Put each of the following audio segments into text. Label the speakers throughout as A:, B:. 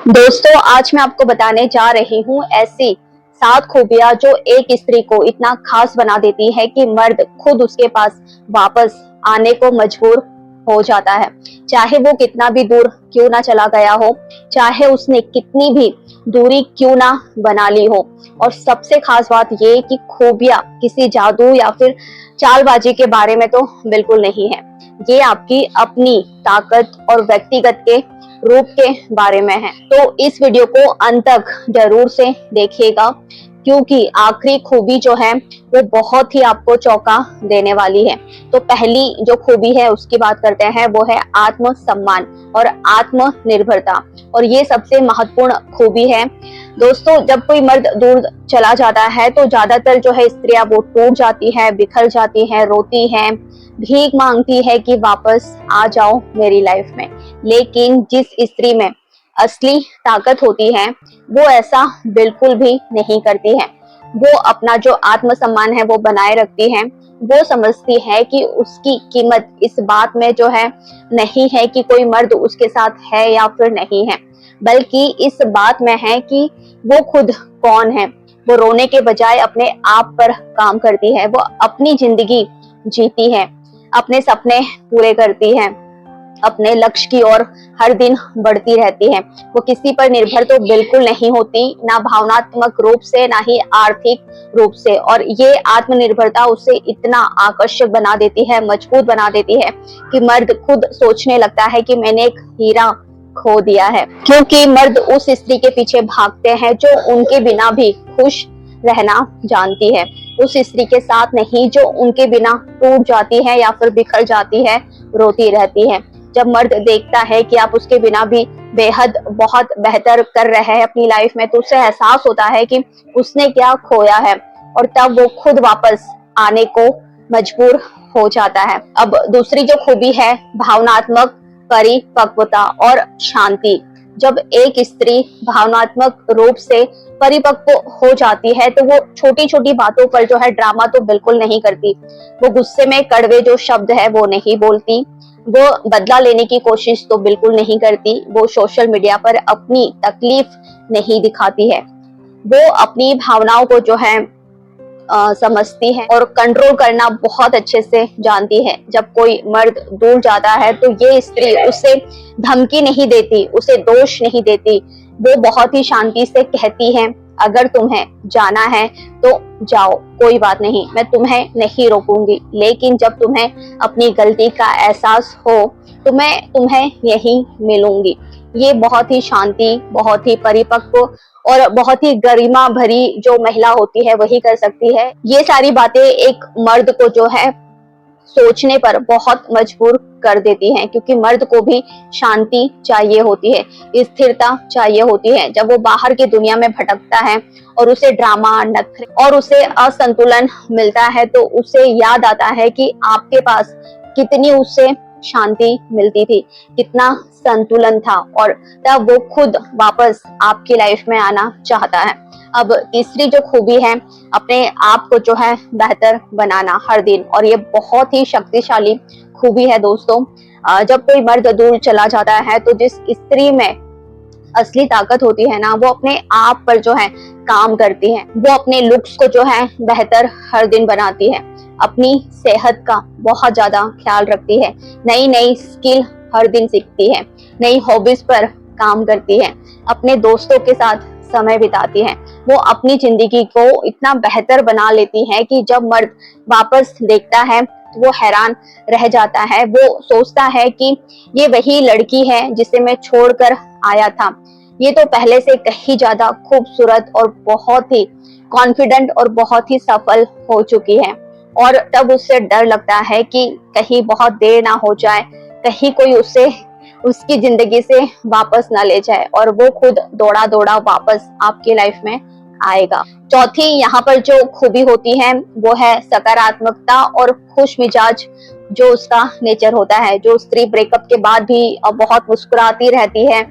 A: दोस्तों, आज मैं आपको बताने जा रही हूँ ऐसी 7 खूबियां जो एक स्त्री को इतना खास बना देती है कि मर्द खुद उसके पास वापस आने को मजबूर हो जाता है। चाहे वो कितना भी दूर क्यों ना चला गया हो, चाहे उसने कितनी भी दूरी क्यों ना बना ली हो। और सबसे खास बात ये कि खूबियां किसी जादू या फिर चालबाजी के बारे में तो बिल्कुल नहीं है। ये आपकी अपनी ताकत और व्यक्तिगत के रूप के बारे में है। तो इस वीडियो को अंत तक जरूर से देखिएगा, क्योंकि आखिरी खूबी जो है वो बहुत ही आपको चौंका देने वाली है। तो पहली जो खूबी है उसकी बात करते हैं, वो है आत्मसम्मान और आत्मनिर्भरता। और ये सबसे महत्वपूर्ण खूबी है। दोस्तों, जब कोई मर्द दूर चला जाता है तो ज्यादातर जो है स्त्रियां वो टूट जाती है, बिखर जाती है, रोती है, भीख मांगती है कि वापस आ जाओ मेरी लाइफ में। लेकिन जिस स्त्री में असली ताकत होती है वो ऐसा बिल्कुल भी नहीं करती है। वो अपना जो आत्मसम्मान है वो बनाए रखती है। वो समझती है कि उसकी कीमत इस बात में जो है नहीं है कि कोई मर्द उसके साथ है या फिर नहीं है, बल्कि इस बात में है कि वो खुद कौन है। वो रोने के बजाय अपने आप पर काम करती है। वो अपनी जिंदगी जीती है, अपने सपने पूरे करती है, अपने लक्ष्य की ओर हर दिन बढ़ती रहती है। वो किसी पर निर्भर तो बिल्कुल नहीं होती, ना भावनात्मक रूप से ना ही आर्थिक रूप से। और ये आत्मनिर्भरता उसे इतना आकर्षक बना देती है, मजबूत बना देती है कि मर्द खुद सोचने लगता है कि मैंने एक हीरा खो दिया है। क्योंकि मर्द उस स्त्री के पीछे भागते हैं जो उनके बिना भी खुश रहना जानती है, उस स्त्री के साथ नहीं जो उनके बिना टूट जाती है या फिर बिखर जाती है, रोती रहती है। जब मर्द देखता है कि आप उसके बिना भी बेहद बहुत बेहतर कर रहे हैं अपनी लाइफ में, तो उसे एहसास होता है कि उसने क्या खोया है, और तब वो खुद वापस आने को मजबूर हो जाता है। अब दूसरी जो खूबी है, भावनात्मक परिपक्वता और शांति। जब एक स्त्री भावनात्मक रूप से परिपक्व हो जाती है तो वो छोटी छोटी बातों पर जो है ड्रामा तो बिल्कुल नहीं करती। वो गुस्से में कड़वे जो शब्द है वो नहीं बोलती। वो बदला लेने की कोशिश तो बिल्कुल नहीं करती। वो सोशल मीडिया पर अपनी तकलीफ नहीं दिखाती है। वो अपनी भावनाओं को जो है समझती है और कंट्रोल करना बहुत अच्छे से जानती है। जब कोई मर्द दूर जाता है तो ये स्त्री उसे धमकी नहीं देती, उसे दोष नहीं देती। वो बहुत ही शांति से कहती है, अगर तुम्हें जाना है तो जाओ, कोई बात नहीं, मैं तुम्हें नहीं रोकूंगी। लेकिन जब तुम्हें अपनी गलती का एहसास हो तो मैं तुम्हें यहीं मिलूंगी। ये बहुत ही शांति, बहुत ही परिपक्व और बहुत ही गरिमा भरी जो महिला होती है वही कर सकती है। ये सारी बातें एक मर्द को जो है सोचने पर बहुत मजबूर कर देती हैं, क्योंकि मर्द को भी शांति चाहिए होती है, स्थिरता चाहिए होती है। जब वो बाहर की दुनिया में भटकता है और उसे ड्रामा, नखरे और उसे असंतुलन मिलता है तो उसे याद आता है कि आपके पास कितनी उसे शांति मिलती थी, कितना संतुलन था, और तब वो खुद वापस आपकी लाइफ में आना चाहता है। अब तीसरी जो खूबी है, अपने आप को जो है बेहतर बनाना हर दिन, और ये बहुत ही शक्तिशाली खूबी है दोस्तों। जब कोई मर्द दूर चला जाता है तो जिस स्त्री में असली ताकत होती है ना, वो अपने आप पर जो है काम करती है। वो अपने लुक्स को जो है बेहतर हर दिन बनाती है, अपनी सेहत का बहुत ज्यादा ख्याल रखती है, नई नई स्किल हर दिन सीखती है, नई हॉबीज पर काम करती है, अपने दोस्तों के साथ समय बिताती है। वो अपनी जिंदगी को इतना बेहतर बना लेती है कि जब मर्द वापस देखता है तो वो हैरान रह जाता है। वो सोचता है कि ये वही लड़की है जिसे मैं छोड़कर आया था। ये तो पहले से कहीं ज्यादा खूबसूरत और बहुत ही कॉन्फिडेंट और बहुत ही सफल हो चुकी है। और तब उससे डर लगता है कि कहीं बहुत देर ना हो जाए, कहीं कोई उसे उसकी जिंदगी से वापस ना ले जाए, और वो खुद दौड़ा दौड़ा वापस आपकी लाइफ में आएगा। चौथी यहाँ पर जो खूबी होती है वो है सकारात्मकता और खुश मिजाज जो उसका नेचर होता है। जो स्त्री ब्रेकअप के बाद भी बहुत मुस्कुराती रहती है,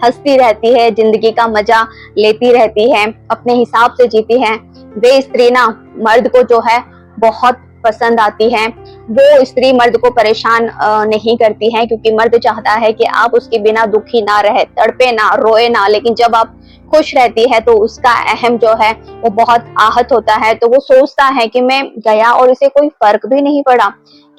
A: हंसती रहती है, जिंदगी का मजा लेती रहती है, अपने हिसाब से जीती है, वे स्त्री ना मर्द को जो है बहुत पसंद आती है वो स्त्री मर्द को परेशान नहीं करती है, क्योंकि मर्द चाहता है कि आप उसके बिना दुखी ना रहे, तड़पे ना, रोए ना। लेकिन जब आप खुश रहती है तो उसका अहम जो है वो बहुत आहत होता है। तो वो सोचता है कि मैं गया और इसे कोई फर्क भी नहीं पड़ा,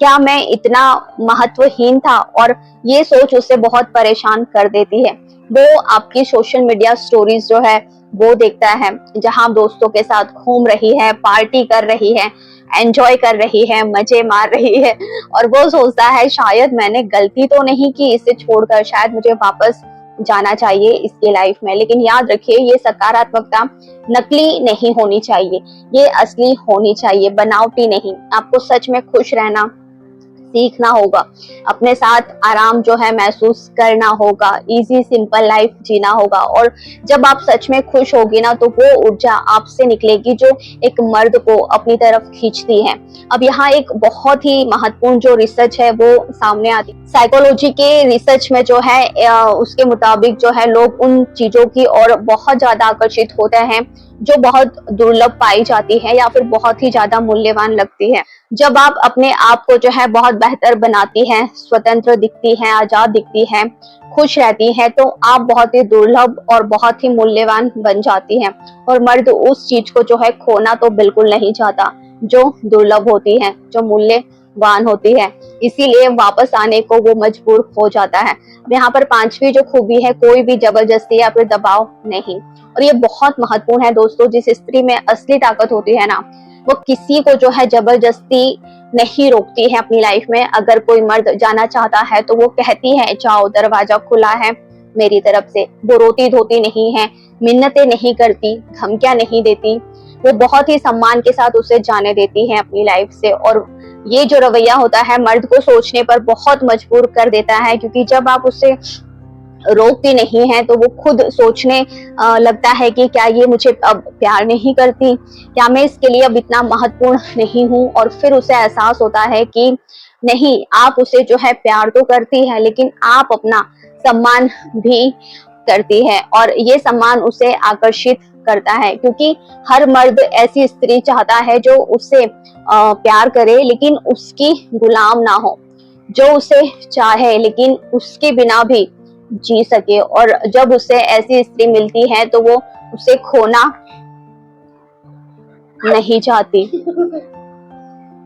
A: क्या मैं इतना महत्वहीन था, और ये सोच उसे बहुत परेशान कर देती है। वो आपकी सोशल मीडिया स्टोरीज जो है वो देखता है, जहां दोस्तों के साथ घूम रही है, पार्टी कर रही है, एंजॉय कर रही है, मजे मार रही है, और वो सोचता है शायद मैंने गलती तो नहीं की इसे छोड़कर, शायद मुझे वापस जाना चाहिए इसकी लाइफ में। लेकिन याद रखिए, ये सकारात्मकता नकली नहीं होनी चाहिए, ये असली होनी चाहिए, बनावटी नहीं। आपको सच में खुश रहना सीखना होगा, अपने साथ आराम जो है महसूस करना होगा, इजी सिंपल लाइफ जीना होगा। और जब आप सच में खुश होगी ना, तो वो ऊर्जा आपसे निकलेगी जो एक मर्द को अपनी तरफ खींचती है। अब यहाँ एक बहुत ही महत्वपूर्ण जो रिसर्च है वो सामने आती है। साइकोलॉजी के रिसर्च में जो है उसके मुताबिक जो है लोग उन चीजों की ओर बहुत ज्यादा आकर्षित होते हैं जो बहुत दुर्लभ पाई जाती है या फिर बहुत ही ज्यादा मूल्यवान लगती है। जब आप अपने आप को जो है बहुत बेहतर बनाती हैं, स्वतंत्र दिखती हैं, आजाद दिखती हैं, खुश रहती हैं, तो आप बहुत ही दुर्लभ और बहुत ही मूल्यवान बन जाती हैं। और मर्द उस चीज को जो है खोना तो बिल्कुल नहीं चाहता जो दुर्लभ होती है, जो मूल्यवान होती है, इसीलिए वापस आने को वो मजबूर हो जाता है। यहाँ पर पांचवी जो खूबी है, कोई भी जबरदस्ती या फिर दबाव नहीं। और ये बहुत महत्वपूर्ण है दोस्तों, जिस स्त्री में असली ताकत होती है ना, वो किसी को जो है जबरदस्ती नहीं रोकती है अपनी लाइफ में। अगर कोई मर्द जाना चाहता है तो वो कहती है जाओ, दरवाजा खुला है मेरी तरफ से। वो रोती धोती नहीं है, मिन्नतें नहीं करती, धमकियां नहीं देती, वो बहुत ही सम्मान के साथ उसे जाने देती है अपनी लाइफ से। और ये जो रवैया होता है मर्द को सोचने पर बहुत मजबूर कर देता है, क्योंकि जब आप उससे रोकती नहीं है तो वो खुद सोचने लगता है कि क्या ये मुझे अब प्यार नहीं करती, क्या मैं इसके लिए अब इतना महत्वपूर्ण नहीं हूँ। और फिर उसे एहसास होता है कि नहीं, आप उसे जो है प्यार तो करती है, लेकिन आप अपना सम्मान भी करती है, और ये सम्मान उसे आकर्षित करता है। क्योंकि हर मर्द ऐसी स्त्री चाहता है जो उससे प्यार करे लेकिन उसकी गुलाम ना हो, जो उसे चाहे लेकिन उसके बिना भी जी सके। और जब उसे ऐसी स्त्री मिलती है तो वो उसे खोना नहीं चाहती।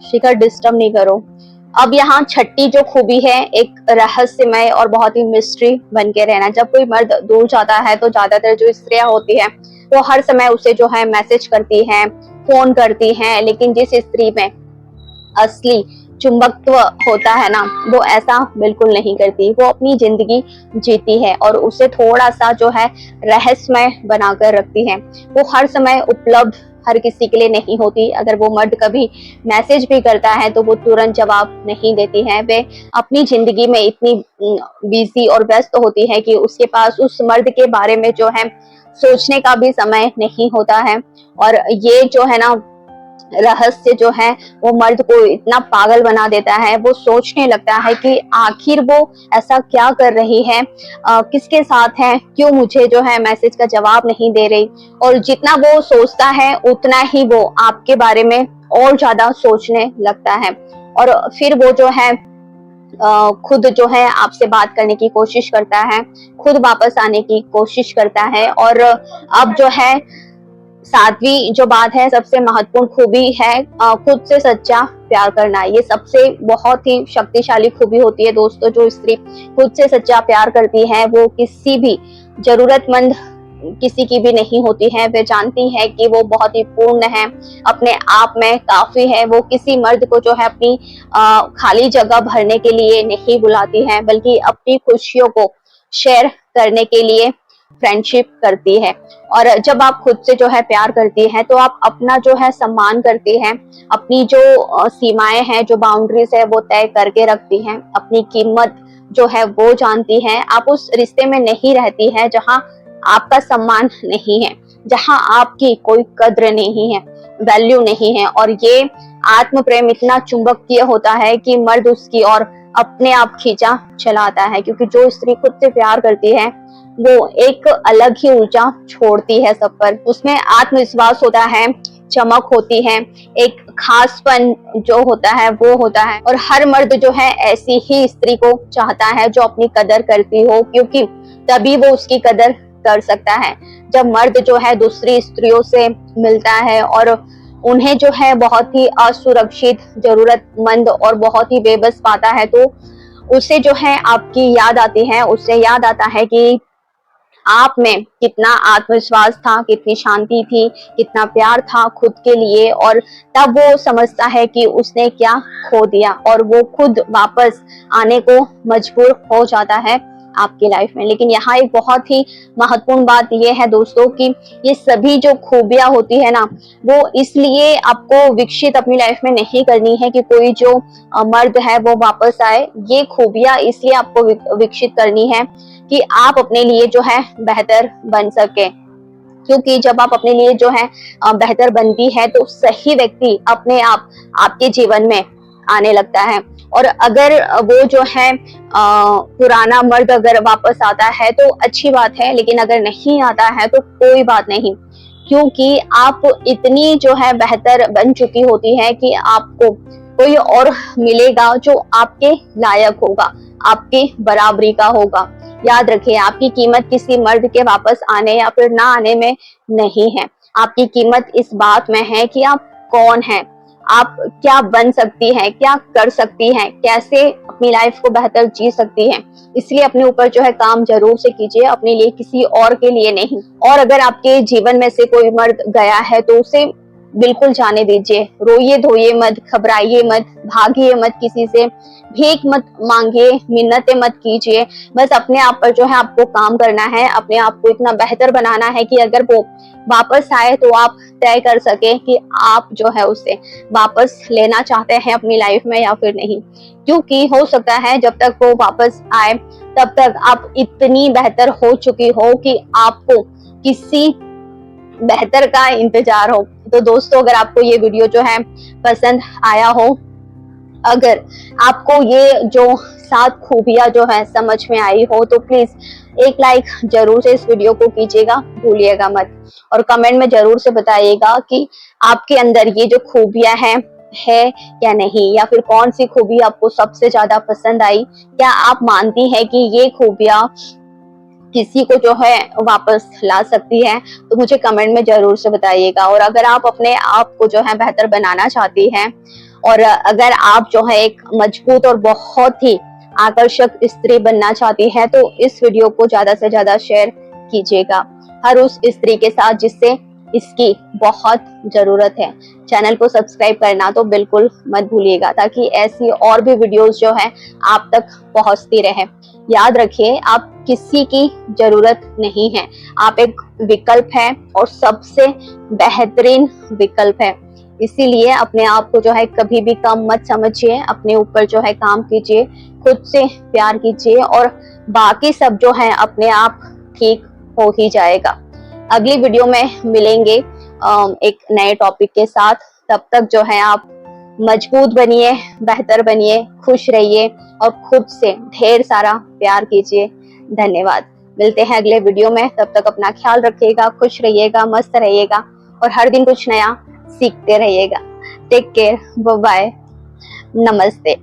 A: शिखर, डिस्टर्ब नहीं करो। अब यहाँ छठी जो खूबी है, एक रहस्यमय और बहुत ही मिस्ट्री बन के रहना। जब कोई मर्द दूर जाता है तो ज्यादातर जो स्त्रियां होती है वो हर समय उसे जो है मैसेज करती हैं, फोन करती हैं, लेकिन जिस स्त्री में असली चुंबकत्व होता है ना, वो ऐसा बिल्कुल नहीं करती। वो अपनी जिंदगी जीती है और उसे थोड़ा सा जो है रहस्यमय बनाकर रखती है। वो हर समय उपलब्ध हर किसी के लिए नहीं होती। अगर वो मर्द कभी मैसेज भी करता है तो वो तुरंत जवाब नहीं देती है। वे अपनी जिंदगी में इतनी बिजी और व्यस्त होती है कि उसके पास उस मर्द के बारे में जो है सोचने का भी समय नहीं होता है। और ये जो है ना रहस्य जो है वो मर्द को इतना पागल बना देता है। वो सोचने लगता है कि आखिर वो ऐसा क्या कर रही है, किसके साथ है, क्यों मुझे जो है मैसेज का जवाब नहीं दे रही। और जितना वो सोचता है उतना ही वो आपके बारे में और ज्यादा सोचने लगता है। और फिर वो जो है खुद जो है आपसे बात करने की कोशिश करता है, खुद वापस आने की कोशिश करता है। और अब जो है सातवीं जो बात है, सबसे महत्वपूर्ण खूबी है खुद से सच्चा प्यार करना। ये सबसे बहुत ही शक्तिशाली खूबी होती है दोस्तों। जो स्त्री खुद से सच्चा प्यार करती है वो किसी भी जरूरतमंद किसी की भी नहीं होती है। वे जानती है कि वो बहुत ही पूर्ण है, अपने आप में काफी है। वो किसी मर्द को जो है अपनी खाली जगह भरने के लिए नहीं बुलाती है, बल्कि अपनी खुशियों को शेयर करने के लिए फ्रेंडशिप करती है। और जब आप खुद से जो है प्यार करती हैं तो आप अपना जो है सम्मान करती हैं, अपनी जो सीमाएं हैं, जो बाउंड्रीज है वो तय करके रखती हैं, अपनी कीमत जो है वो जानती हैं। आप उस रिश्ते में नहीं रहती है जहां आपका सम्मान नहीं है, जहां आपकी कोई कद्र नहीं है, वैल्यू नहीं है। और ये आत्म प्रेम इतना चुंबकीय होता है कि मर्द उसकी ओर अपने आप खींचा चलाता है। क्योंकि जो स्त्री खुद से प्यार करती है वो एक अलग ही ऊर्जा छोड़ती है सब पर। उसमें आत्मविश्वास होता है चमक होती है, एक खासपन जो होता है वो होता है। और हर मर्द जो है ऐसी ही स्त्री को चाहता है जो अपनी कदर करती हो, क्योंकि तभी वो उसकी कदर कर सकता है। जब मर्द जो है दूसरी स्त्रियों से मिलता है और उन्हें जो है बहुत ही असुरक्षित, जरूरतमंद और बहुत ही बेबस पाता है, तो उसे जो है आपकी याद आती है। उससे याद आता है कि आप में कितना आत्मविश्वास था, कितनी शांति थी, कितना प्यार था खुद के लिए, और तब वो समझता है कि उसने क्या खो दिया और वो खुद वापस आने को मजबूर हो जाता है आपकी लाइफ में। लेकिन यहाँ एक बहुत ही महत्वपूर्ण बात यह है दोस्तों कि ये सभी जो खूबियां होती है ना, वो इसलिए आपको विकसित अपनी लाइफ में नहीं करनी है कि कोई जो मर्द है वो वापस आए। ये खूबियां इसलिए आपको विकसित करनी है कि आप अपने लिए जो है बेहतर बन सके, क्योंकि जब आप अपने लिए जो है बेहतर बनती है तो सही व्यक्ति अपने आप आपके जीवन में आने लगता है। और अगर वो जो है पुराना मर्द अगर वापस आता है तो अच्छी बात है, लेकिन अगर नहीं आता है तो कोई बात नहीं, क्योंकि आप इतनी जो है बेहतर बन चुकी होती है कि आपको कोई और मिलेगा जो आपके लायक होगा, आपके बराबरी का होगा। याद रखिए, आपकी कीमत किसी मर्द के वापस आने या फिर ना आने में नहीं है। आपकी कीमत इस बात में है कि आप कौन हैं, आप क्या बन सकती हैं, क्या कर सकती हैं, कैसे अपनी लाइफ को बेहतर जी सकती हैं। इसलिए अपने ऊपर जो है काम जरूर से कीजिए, अपने लिए, किसी और के लिए नहीं। और अगर आपके जीवन में से कोई मर्द गया है तो उसे बिल्कुल जाने दीजिए। रोइए धोइए मत, घबराइए मत, भागिए मत, किसी से भीख मत मांगिए, मिन्नतें मत कीजिए। बस अपने आप पर जो है आपको काम करना है, अपने आप को इतना बेहतर बनाना है कि अगर वो वापस आए तो आप तय कर सके कि आप जो है उसे वापस लेना चाहते हैं अपनी लाइफ में या फिर नहीं। क्योंकि हो सकता है जब तक वो वापस आए तब तक आप इतनी बेहतर हो चुकी हो कि आपको किसी बेहतर का इंतजार हो। तो दोस्तों, अगर आपको ये वीडियो जो है पसंद आया हो, अगर आपको ये जो 7 खूबियां जो है समझ में आई हो, तो प्लीज एक लाइक जरूर से इस वीडियो को कीजिएगा, भूलिएगा मत। और कमेंट में जरूर से बताइएगा कि आपके अंदर ये जो खूबियां है या नहीं, या फिर कौन सी खूबी आपको सबसे ज्यादा पसंद आई। क्या आप मानती है कि ये खूबियां किसी को जो है वापस ला सकती है? तो मुझे कमेंट में जरूर से बताइएगा। और अगर आप अपने आप को जो है बेहतर बनाना चाहती हैं, और अगर आप जो है एक मजबूत और बहुत ही आकर्षक स्त्री बनना चाहती है, तो इस वीडियो को ज्यादा से ज्यादा शेयर कीजिएगा हर उस स्त्री के साथ जिससे इसकी बहुत जरूरत है। चैनल को सब्सक्राइब करना तो बिल्कुल मत भूलिएगा, ताकि ऐसी और भी वीडियोस जो है आप तक पहुंचती रहे। याद रखिए, आप किसी की जरूरत नहीं है, आप एक विकल्प है और सबसे बेहतरीन विकल्प है। इसीलिए अपने आप को जो है कभी भी कम मत समझिए, अपने ऊपर जो है काम कीजिए, खुद से प्यार कीजिए, और बाकी सब जो है अपने आप ठीक हो ही जाएगा। अगली वीडियो में मिलेंगे एक नए टॉपिक के साथ। तब तक जो है आप मजबूत बनिए, बेहतर बनिए, खुश रहिए और खुद से ढेर सारा प्यार कीजिए। धन्यवाद। मिलते हैं अगले वीडियो में। तब तक अपना ख्याल रखिएगा, खुश रहिएगा, मस्त रहिएगा और हर दिन कुछ नया सीखते रहिएगा। टेक केयर, बाय बाय, नमस्ते।